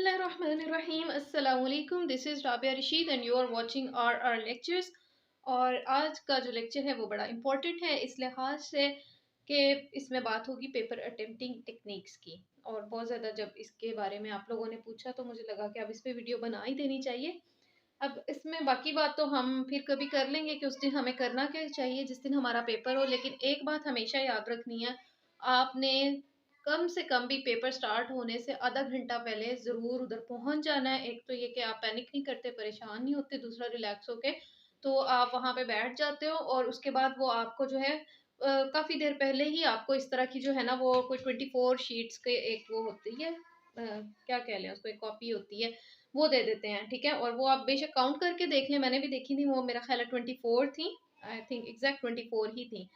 बिस्मिल्लाहिर्रहमानिर्रहीम अस्सलाम वालेकुम। This is Rabia Rashid and you are watching R lectures. और आज का जो लेक्चर है वो बड़ा इंपॉर्टेंट है इस लिहाज से कि इसमें बात होगी पेपर अटेम्प्टिंग टेक्निक्स की। और बहुत ज़्यादा जब इसके बारे में आप लोगों ने पूछा तो मुझे लगा कि अब इस पे वीडियो बना ही देनी चाहिए। अब इसमें बाकी बात तो हम फिर कभी कर लेंगे कि उस दिन हमें करना क्या चाहिए जिस दिन हमारा पेपर हो, लेकिन एक बात हमेशा याद रखनी है, आपने कम से कम भी पेपर स्टार्ट होने से आधा घंटा पहले ज़रूर उधर पहुंच जाना है। एक तो ये कि आप पैनिक नहीं करते, परेशान नहीं होते, दूसरा रिलैक्स होके तो आप वहाँ पे बैठ जाते हो और उसके बाद वो आपको जो है काफ़ी देर पहले ही आपको इस तरह की जो है ना वो कोई 24 शीट्स के एक वो होती है, क्या कह लें उसको, एक कॉपी होती है, वो दे देते हैं। ठीक है, और वो आप बेशक काउंट करके देख लें, मैंने भी देखी थी, वो मेरा ख्याल है 24 थी, आई थिंक एग्जैक्ट 24 ही थी।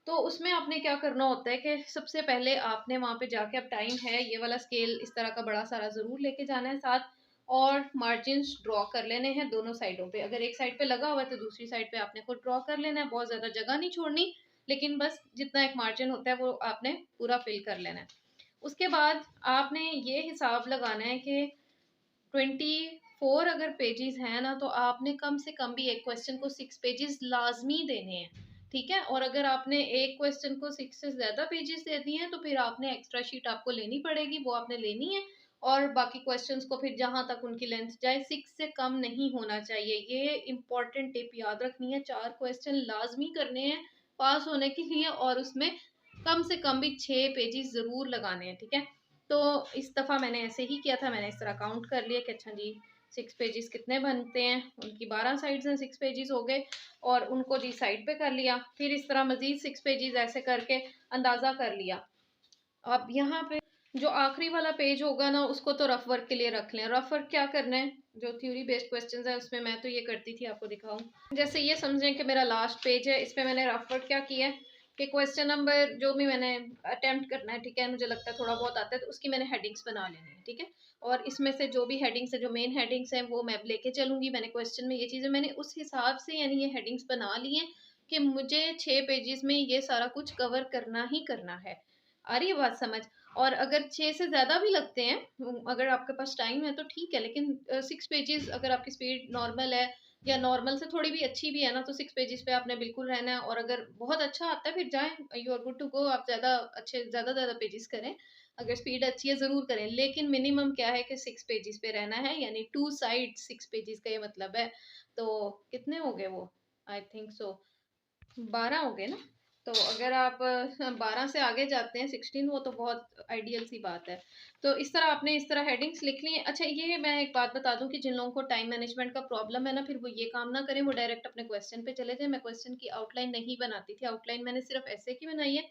तो उसमें आपने क्या करना होता है कि सबसे पहले आपने वहाँ पे जाके, अब टाइम है, ये वाला स्केल इस तरह का बड़ा सारा ज़रूर लेके जाना है साथ, और मार्जिन्स ड्रॉ कर लेने हैं दोनों साइडों पे। अगर एक साइड पे लगा हुआ है तो दूसरी साइड पे आपने खुद ड्रॉ कर लेना है, बहुत ज़्यादा जगह नहीं छोड़नी, लेकिन बस जितना एक मार्जिन होता है वो आपने पूरा फिल कर लेना है। उसके बाद आपने ये हिसाब लगाना है कि 24 अगर पेजेस हैं ना, तो आपने कम से कम भी एक क्वेश्चन को 6 पेजेस लाजमी देने हैं। ठीक है, और अगर आपने एक क्वेश्चन को 6 से ज़्यादा पेजेस दे दिए हैं तो फिर आपने एक्स्ट्रा शीट आपको लेनी पड़ेगी, वो आपने लेनी है। और बाकी क्वेश्चंस को फिर जहां तक उनकी लेंथ जाए 6 से कम नहीं होना चाहिए। ये इंपॉर्टेंट टिप याद रखनी है, 4 क्वेश्चन लाजमी करने हैं पास होने के लिए, और उसमें कम से कम भी 6 पेजेस ज़रूर लगाने हैं। ठीक है, तो इस दफ़ा मैंने ऐसे ही किया था, मैंने इस तरह काउंट कर लिया कि अच्छा जी 6 पेजेस कितने बनते हैं, उनकी 12 साइड्स हैं, 6 पेजेस हो गए, और उनको जी साइड पे कर लिया। फिर इस तरह मज़ीद 6 पेजेस ऐसे करके अंदाज़ा कर लिया। अब यहाँ पे जो आखिरी वाला पेज होगा ना, उसको तो रफ वर्क के लिए रख लें। रफ वर्क क्या करना है, जो थ्योरी बेस्ड क्वेश्चंस है उसमें मैं तो ये करती थी, आपको दिखाऊं। जैसे ये समझें कि मेरा लास्ट पेज है, इस पे मैंने रफ वर्क क्या किया है कि क्वेश्चन नंबर जो भी मैंने अटेम्प्ट करना है, ठीक है, मुझे लगता है थोड़ा बहुत आता है, तो उसकी मैंने हेडिंग्स बना लेनी है। ठीक है, और इसमें से जो भी हेडिंग्स है, जो मेन हेडिंग्स हैं, वो मैं लेके चलूंगी। मैंने क्वेश्चन में ये चीज़ें मैंने उस हिसाब से यानी ये हेडिंग्स बना ली हैं कि मुझे 6 पेजेस में ये सारा कुछ कवर करना ही करना है। आ रही है बात समझ? और अगर 6 से ज़्यादा भी लगते हैं, अगर आपके पास टाइम है तो ठीक है, लेकिन 6 पेजेस अगर आपकी स्पीड नॉर्मल है या नॉर्मल से थोड़ी भी अच्छी भी है ना, तो 6 पेजेस पे आपने बिल्कुल रहना है। और अगर बहुत अच्छा आता है फिर जाएं, you are good to go, आप ज़्यादा पेजेस करें। अगर स्पीड अच्छी है ज़रूर करें, लेकिन मिनिमम क्या है कि 6 पेजेस पे रहना है, यानी 2 साइड 6 पेजेस का ये मतलब है। तो कितने हो गए वो, आई थिंक सो 12 हो गए ना। तो अगर आप 12 से आगे जाते हैं 16, वो तो बहुत आइडियल सी बात है। तो इस तरह आपने इस तरह हेडिंग्स लिख ली हैं। अच्छा, ये मैं एक बात बता दूं कि जिन लोगों को टाइम मैनेजमेंट का प्रॉब्लम है ना, फिर वो ये काम ना करें, वो डायरेक्ट अपने क्वेश्चन पे चले जाएं। मैं क्वेश्चन की आउटलाइन नहीं बनाती थी, आउटलाइन मैंने सिर्फ ऐसे की बनाई है।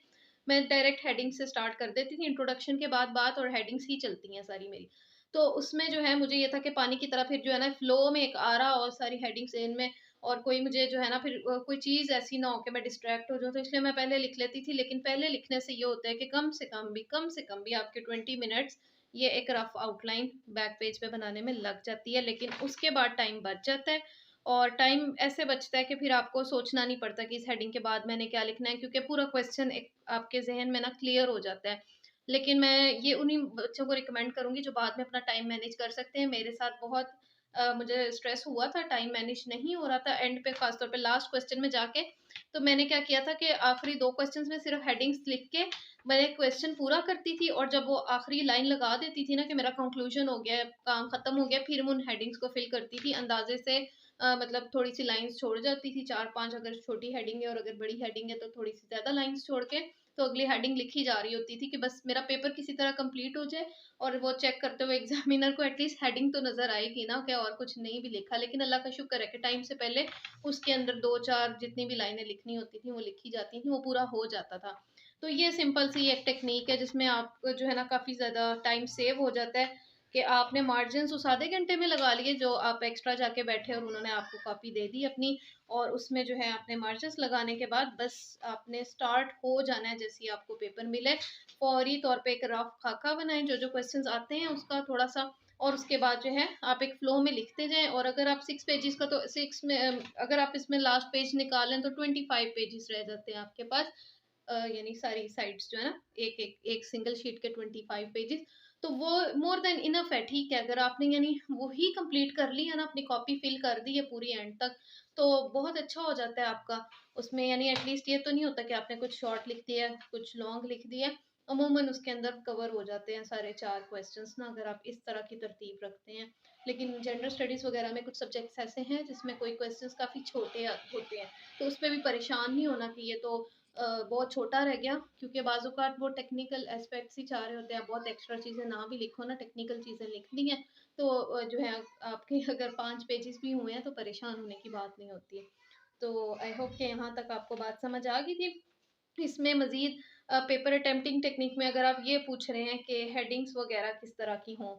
मैं डायरेक्ट हेडिंग से स्टार्ट कर देती थी, इंट्रोडक्शन के बाद बात, और हेडिंग्स ही चलती हैं सारी मेरी। तो उसमें जो है मुझे ये था कि पानी की तरह फिर जो है ना फ्लो में एक आ रहा और सारी हेडिंग्स इनमें, और कोई मुझे जो है ना फिर कोई चीज़ ऐसी ना हो कि मैं डिस्ट्रैक्ट हो जाऊँ, तो इसलिए मैं पहले लिख लेती थी। लेकिन पहले लिखने से ये होता है कि कम से कम भी आपके 20 मिनट्स ये एक रफ आउटलाइन बैक पेज पे बनाने में लग जाती है, लेकिन उसके बाद टाइम बच जाता है। और टाइम ऐसे बचता है कि फिर आपको सोचना नहीं पड़ता कि इस हेडिंग के बाद मैंने क्या लिखना है, क्योंकि पूरा क्वेश्चन एक आपके जहन में ना क्लियर हो जाता है। लेकिन मैं ये उन्हीं बच्चों को रिकमेंड करूंगी जो बाद में अपना टाइम मैनेज कर सकते हैं। मेरे साथ बहुत मुझे स्ट्रेस हुआ था, टाइम मैनेज नहीं हो रहा था एंड पे, खासतौर पे लास्ट क्वेश्चन में जाके। तो मैंने क्या किया था कि आखिरी 2 क्वेश्चंस में सिर्फ हेडिंग्स लिख के मैं क्वेश्चन पूरा करती थी, और जब वो आखिरी लाइन लगा देती थी ना कि मेरा कंक्लूजन हो गया, काम खत्म हो गया, फिर मैं उन हेडिंग्स को फिल करती थी अंदाजे से। मतलब थोड़ी सी लाइंस छोड़ जाती थी, 4-5 अगर छोटी हेडिंग है, और अगर बड़ी हेडिंग है तो थोड़ी सी ज़्यादा लाइंस छोड़ के, तो अगली हेडिंग लिखी जा रही होती थी कि बस मेरा पेपर किसी तरह कंप्लीट हो जाए, और वो चेक करते हुए एग्जामिनर को एटलीस्ट हेडिंग तो नजर आएगी ना, क्या और कुछ नहीं भी लिखा। लेकिन अल्लाह का शुक्र है कि टाइम से पहले उसके अंदर 2-4 जितनी भी लाइनें लिखनी होती थी वो लिखी जाती थी, वो पूरा हो जाता था। तो ये सिंपल सी एक टेक्निक है जिसमें आप जो है ना काफ़ी ज़्यादा टाइम सेव हो जाता है कि आपने मार्जिन उस आधे घंटे में लगा लिए जो आप एक्स्ट्रा जाके बैठे और उन्होंने आपको कॉपी दे दी अपनी, और उसमें जो है आपने मार्जिन लगाने के बाद बस आपने स्टार्ट हो जाना है। जैसे ही आपको पेपर मिले फौरी तौर पे एक रफ खाका बनाएं जो जो क्वेश्चंस आते हैं उसका थोड़ा सा, और उसके बाद जो है आप एक फ्लो में लिखते जाएं। और अगर आप 6 पेजेस का, तो 6 में अगर आप इसमें लास्ट पेज निकालें तो 25 पेजेस रह जाते हैं आपके पास, यानी सारी साइड्स जो है ना, एक एक एक सिंगल शीट के 25 पेजेस। तो वो मोर देन इनफ है, ठीक है। अगर आपने यानी वही कंप्लीट कर ली है ना, अपनी कॉपी फिल कर दी है पूरी एंड तक, तो बहुत अच्छा हो जाता है आपका उसमें। यानी एटलीस्ट ये तो नहीं होता कि आपने कुछ शॉर्ट लिख दिया, कुछ लॉन्ग लिख दिया, अमूमन उसके अंदर कवर हो जाते हैं सारे 4 क्वेश्चंस ना, अगर आप इस तरह की तरतीब रखते हैं। लेकिन जनरल स्टडीज़ वगैरह में कुछ सब्जेक्ट्स ऐसे हैं जिसमें कोई क्वेश्चंस काफ़ी छोटे होते हैं, तो उस पे भी परेशान नहीं होना कि ये तो बहुत छोटा रह गया, क्योंकि बाज़-औक़ात वो टेक्निकल एस्पेक्ट्स ही चाह रहे होते हैं। आप बहुत एक्स्ट्रा चीज़ें ना भी लिखो ना, टेक्निकल चीज़ें लिख दी हैं, तो जो है आपके अगर 5 पेजेस भी हुए हैं तो परेशान होने की बात नहीं होती है। तो आई होप कि यहाँ तक आपको बात समझ आ गई थी। इसमें मज़ीद पेपर अटेम्प्टिंग टेक्निक में अगर आप ये पूछ रहे हैं कि हेडिंग्स वगैरह किस तरह की हों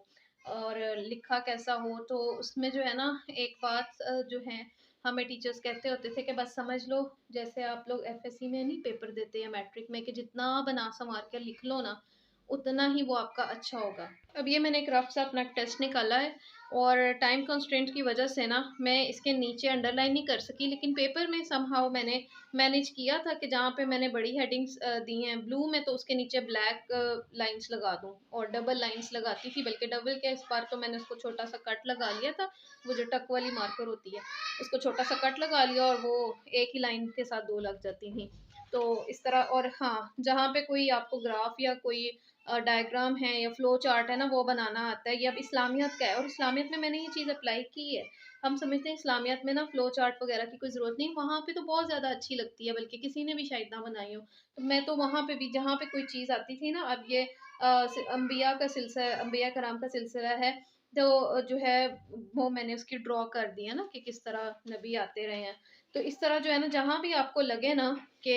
और लिखा कैसा हो, तो उसमें जो है ना एक बात जो है हमें टीचर्स कहते होते थे कि बस समझ लो, जैसे आप लोग एफएससी में नहीं पेपर देते हैं मैट्रिक में, कि जितना बना संवार के लिख लो ना, उतना ही वो आपका अच्छा होगा। अब ये मैंने एक रफ सा अपना टेस्ट निकाला है, और टाइम कंस्ट्रेंट की वजह से ना मैं इसके नीचे अंडरलाइन नहीं कर सकी, लेकिन पेपर में समहाउ मैंने मैनेज किया था कि जहाँ पे मैंने बड़ी हेडिंग्स दी हैं ब्लू में, तो उसके नीचे ब्लैक लाइंस लगा दूँ, और डबल लाइंस लगाती थी, बल्कि डबल के इस बार तो मैंने उसको छोटा सा कट लगा लिया था, वो जो टक वाली मार्कर होती है उसको छोटा सा कट लगा लिया, और वो एक ही लाइन के साथ 2 लग जाती थी। तो इस तरह, और हाँ, जहाँ पे कोई आपको ग्राफ या कोई डायग्राम है या फ्लो चार्ट है ना, वो बनाना आता है। ये अब इस्लामियत का है, और इस्लामियत में मैंने ये चीज़ अप्लाई की है। हम समझते हैं इस्लामियत में ना फ्लो चार्ट वगैरह की कोई ज़रूरत नहीं, वहाँ पे तो बहुत ज़्यादा अच्छी लगती है, बल्कि किसी ने भी शायद ना बनाई हो। तो मैं तो वहाँ पे भी जहाँ पे कोई चीज़ आती थी ना, अब ये अम्बिया का सिलसिला, अम्बिया कराम का सिलसिला है, तो जो है वो मैंने उसकी ड्रॉ कर दी है ना, कि किस तरह नबी आते रहे हैं। तो इस तरह जो है ना, जहाँ भी आपको लगे ना कि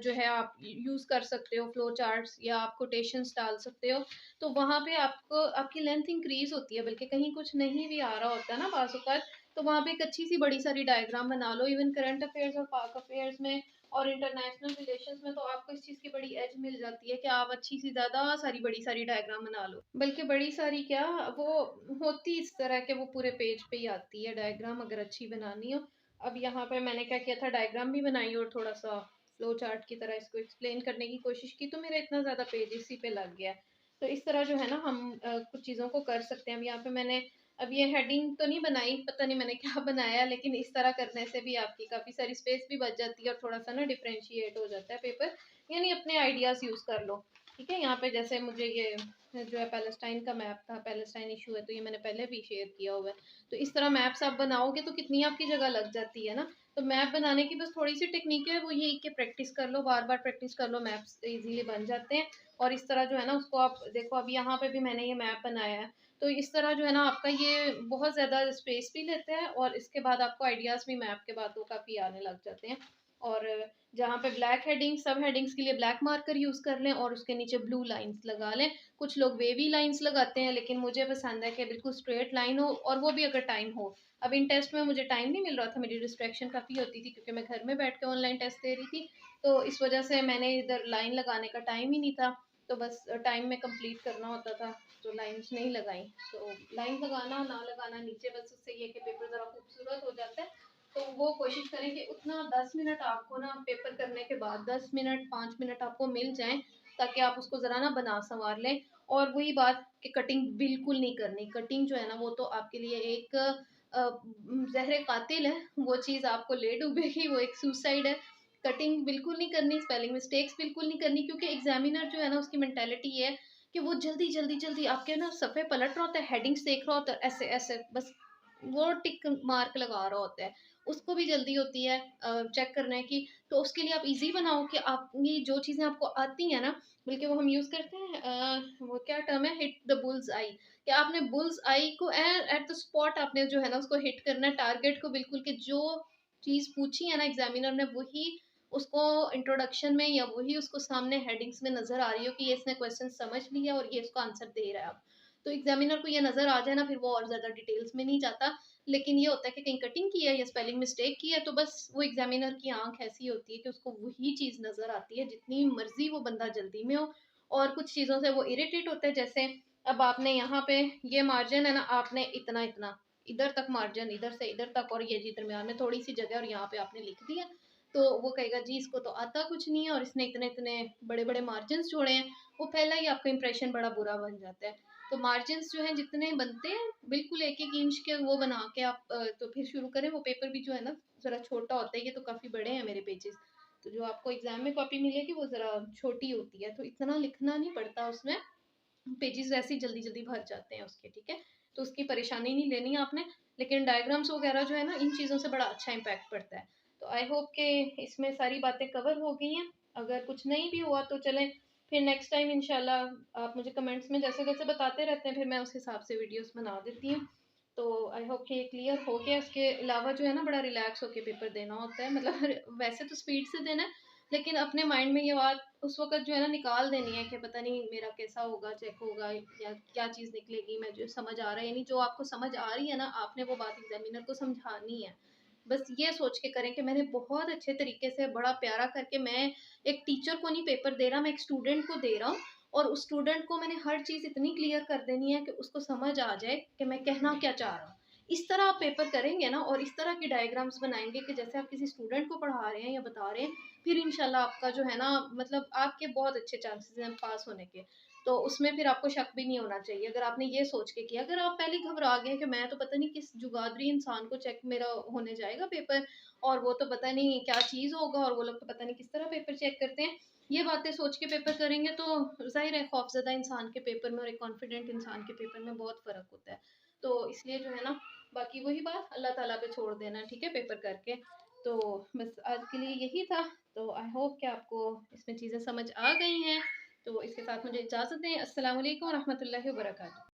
जो है आप यूज़ कर सकते हो फ्लो चार्ट्स, या आप कोटेशंस डाल सकते हो, तो वहाँ पे आपको आपकी लेंथ इंक्रीज़ होती है। बल्कि कहीं कुछ नहीं भी आ रहा होता है ना बाज़-औक़ात, तो वहाँ पे एक अच्छी सी बड़ी सारी डायग्राम बना लो। इवन करंट अफेयर्स और पाक अफेयर्स में और इंटरनेशनल रिलेशंस में तो आपको इस चीज़ की बड़ी एज मिल जाती है कि आप अच्छी सी ज़्यादा सारी बड़ी सारी डायग्राम बना लो। बल्कि बड़ी सारी क्या, वो होती इस तरह के वो पूरे पेज पे ही आती है डायग्राम, अगर अच्छी बनानी हो। अब यहाँ पे मैंने क्या किया था, डायग्राम भी बनाई और थोड़ा-सा फ्लो चार्ट की तरह इसको एक्सप्लेन करने की कोशिश की, तो मेरा इतना ज़्यादा पेज इसी पे लग गया। तो इस तरह जो है ना हम कुछ चीज़ों को कर सकते हैं। अब यहाँ पे मैंने अब ये हेडिंग तो नहीं बनाई, पता नहीं मैंने क्या बनाया, लेकिन इस तरह करने से भी आपकी काफ़ी सारी स्पेस भी बच जाती है, और थोड़ा-सा ना डिफरेंशिएट हो जाता है पेपर। यानी अपने आइडियाज़ यूज़ कर लो, ठीक है? यहाँ पे जैसे मुझे ये जो है पैलेस्टाइन का मैप था, पैलेस्टाइन इश्यू है, तो ये मैंने पहले भी शेयर किया हुआ है। तो इस तरह मैप्स आप बनाओगे तो कितनी आपकी जगह लग जाती है ना। तो मैप बनाने की बस थोड़ी-सी टेक्निक है, वो यही कि प्रैक्टिस कर लो, बार-बार प्रैक्टिस कर लो, मैप्स ईज़िली बन जाते हैं। और इस तरह जो है ना, उसको आप देखो, अब यहाँ पे भी मैंने ये मैप बनाया है। तो इस तरह जो है ना, आपका ये बहुत ज़्यादा स्पेस भी लेता है, और इसके बाद आपको आइडियाज़ भी मैप के बाद वो काफ़ी आने लग जाते हैं। और जहाँ पे ब्लैक हेडिंग, सब हेडिंग्स के लिए ब्लैक मार्कर यूज़ कर लें, और उसके नीचे ब्लू लाइन्स लगा लें। कुछ लोग वेवी लाइन्स लगाते हैं, लेकिन मुझे पसंद है कि बिल्कुल स्ट्रेट लाइन हो, और वो भी अगर टाइम हो। अब इन टेस्ट में मुझे टाइम नहीं मिल रहा था, मेरी डिस्ट्रैक्शन काफ़ी होती थी, क्योंकि मैं घर में बैठ के ऑनलाइन टेस्ट दे रही थी। तो इस वजह से मैंने इधर लाइन लगाने का टाइम ही नहीं था, तो बस टाइम में कंप्लीट करना होता था, तो लाइन्स नहीं लगाई। तो लाइन लगाना ना लगाना नीचे, बस उससे ये कि पेपर ज़रा खूबसूरत हो जाता है। तो वो कोशिश करें कि उतना 10 मिनट आपको ना पेपर करने के बाद 10 मिनट 5 मिनट आपको मिल जाएँ, ताकि आप उसको ज़रा ना बना संवार लें। और वही बात कि कटिंग बिल्कुल नहीं करनी। कटिंग जो है ना, वो तो आपके लिए एक ज़हर कातिल है, वो चीज़ आपको ले डूबेगी, वो एक सुसाइड है। कटिंग बिल्कुल नहीं करनी, स्पेलिंग मिस्टेक्स बिल्कुल नहीं करनी, क्योंकि एग्ज़ामिनर जो है ना, उसकी मेंटालिटी ये है कि वो जल्दी, जल्दी, जल्दी आपके ना सफ़े पलट रहा होता है, हेडिंग्स देख रहा होता है, ऐसे, ऐसे बस वो टिक मार्क लगा रहा होता है। उसको भी जल्दी होती है चेक करने की, तो उसके लिए आप ईज़ी बनाओ कि आपकी जो चीज़ें आपको आती हैं ना, बल्कि वो हम यूज़ करते हैं वो क्या टर्म है, हिट द बुल्स आई, कि आपने बुल्स आई को एट द स्पॉट आपने जो है ना उसको हिट करना है, टारगेट को बिल्कुल, कि जो चीज़ पूछी है ना एग्जामिनर ने, वही उसको इंट्रोडक्शन में, या वही उसको सामने हेडिंग्स में नज़र आ रही हो कि ये इसने क्वेश्चन समझ लिया और ये इसको आंसर दे रहा है अब। तो एग्जामिनर को ये नज़र आ जाए ना, फिर वो और ज़्यादा डिटेल्स में नहीं जाता। लेकिन ये होता है कि कहीं कटिंग की है या स्पेलिंग मिस्टेक की है, तो बस वो एग्जामिनर की आंख ऐसी होती है कि उसको वही चीज़ नज़र आती है, जितनी मर्जी वो बंदा जल्दी में हो, और कुछ चीज़ों से वो इरिटेट होता है। जैसे अब आपने यहाँ पे ये मार्जिन है ना, आपने इतना इतना इधर तक मार्जिन, इधर से इधर तक, और ये जी दरमियान में थोड़ी सी जगह, और यहाँ पे आपने लिख दिया। तो वो कहेगा जी इसको तो आता कुछ नहीं है और इसने इतने इतने बड़े बड़े मार्जिन्स जोड़े हैं, वो पहला ही आपका इंप्रेशन बड़ा बुरा बन जाता है। तो मार्जिन्स जो हैं जितने बनते हैं बिल्कुल एक एक इंच के वो बना के आप तो फिर शुरू करें। वो पेपर भी जो है ना ज़रा छोटा होता है, ये तो काफ़ी बड़े हैं मेरे पेजेस, तो जो आपको एग्जाम में कॉपी मिलेगी वो ज़रा छोटी होती है, तो इतना लिखना नहीं पड़ता उसमें, पेजेस वैसे ही जल्दी जल्दी भर जाते हैं उसके, ठीक है। तो उसकी परेशानी नहीं लेनी है आपने, लेकिन डायग्राम्स वगैरह जो है ना इन चीज़ों से बड़ा अच्छा इम्पैक्ट पड़ता है। तो आई होप कि इसमें सारी बातें कवर हो गई हैं। अगर कुछ नहीं भी हुआ तो चलें, फिर नेक्स्ट टाइम इंशाल्लाह आप मुझे कमेंट्स में जैसे जैसे बताते रहते हैं, फिर मैं उस हिसाब से वीडियोस बना देती हूँ। तो आई होप कि ये क्लियर हो गया। इसके अलावा जो है ना बड़ा रिलैक्स होकर पेपर देना होता है, मतलब वैसे तो स्पीड से देना है, लेकिन अपने माइंड में ये बात उस वक़्त जो है ना निकाल देनी है कि पता नहीं मेरा कैसा होगा, चेक होगा या क्या चीज़ निकलेगी, मैं जो समझ आ रहा है, यानी जो आपको समझ आ रही है ना, आपने वो बात एग्ज़ामिनर को समझानी है। बस ये सोच के करें कि मैंने बहुत अच्छे तरीके से बड़ा प्यारा करके, मैं एक टीचर को नहीं पेपर दे रहा, मैं एक स्टूडेंट को दे रहा हूँ, और उस स्टूडेंट को मैंने हर चीज़ इतनी क्लियर कर देनी है कि उसको समझ आ जाए कि मैं कहना क्या चाह रहा हूँ। इस तरह आप पेपर करेंगे ना और इस तरह के डायग्राम्स बनाएँगे कि जैसे आप किसी स्टूडेंट को पढ़ा रहे हैं या बता रहे हैं, फिर इंशाल्लाह आपका जो है ना, मतलब आपके बहुत अच्छे चांसेस हैं पास होने के। तो उसमें फिर आपको शक भी नहीं होना चाहिए अगर आपने ये सोच के किया। अगर आप पहले ही घबरा गए कि मैं तो पता नहीं किस जुगादरी इंसान को चेक मेरा होने जाएगा पेपर, और वो तो पता नहीं क्या चीज़ होगा, और वो लोग तो पता नहीं किस तरह पेपर चेक करते हैं, ये बातें सोच के पेपर करेंगे तो ज़ाहिर है खौफज़दा इंसान के पेपर में और एक कॉन्फिडेंट इंसान के पेपर में बहुत फ़र्क होता है। तो इसलिए जो है ना, बाकी वही बात अल्लाह ताला पे छोड़ देना, ठीक है, पेपर करके। तो बस आज के लिए यही था। तो आई होप कि आपको इसमें चीज़ें समझ आ गई हैं। तो इसके साथ मुझे इजाज़त दें। अस्सलाम वालेकुम व रहमतुल्लाहि व बरकातहू।